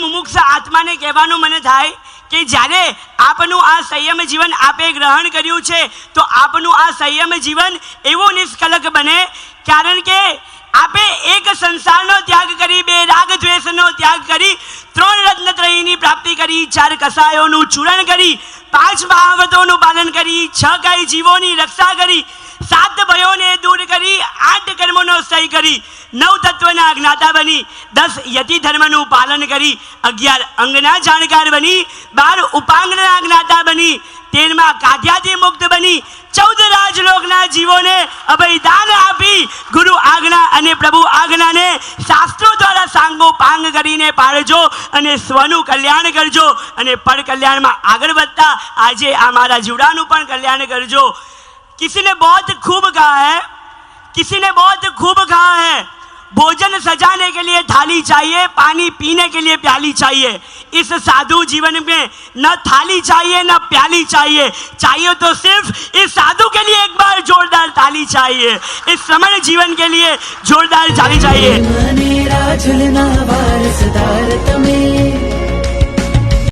મુમુક્ષ આત્માને કહેવાનું મને થાય કે જ્યારે આપનું આ સંયમ જીવન આપે ગ્રહણ કર્યું છે તો આપનું આ સંયમ જીવન એવું નિષ્કલંક બને, કારણ કે આપે એક સંસારનો ત્યાગ કરી, 2 રાગ દ્વેષનો ત્યાગ કરી, 3 રત્નત્રયીની પ્રાપ્તિ કરી, 4 કસાયોનું ચૂરણ કરી, 5 મહાવ્રતોનું પાલન કરી, 6 કાય જીવોની રક્ષા કરી, 7 ભયોને દૂર કરી, 8 કર્મોનો ક્ષય કરી, 9 તત્વના જ્ઞાતા બની, 10 યતિ ધર્મનું પાલન કરી, 11 અંગના જાણકાર બની, 12 ઉપાંગના જ્ઞાતા બની, 13 કાધ્યાથી મુક્ત બની, 14 રાજલોકના જીવોને અભયદાન આપી, ગુરુ આજ્ઞા અને પ્રભુ આજ્ઞાને શાસ્ત્રો દ્વારા સાંગો પાંગ કરીને પાળજો અને સ્વનું કલ્યાણ કરજો અને પર કલ્યાણમાં આગળ વધતા આજે આ મારા જીવડાનું પણ કલ્યાણ કરજો। किसी ने बहुत खूब कहा है, किसी ने बहुत खूब कहा है, भोजन सजाने के लिए थाली चाहिए, पानी पीने के लिए प्याली चाहिए। इस साधु जीवन में न थाली चाहिए न प्याली चाहिए, चाहिए तो सिर्फ इस साधु के लिए एक बार जोरदार ताली चाहिए, इस श्रमण जीवन के लिए जोरदार ताली चाहिए।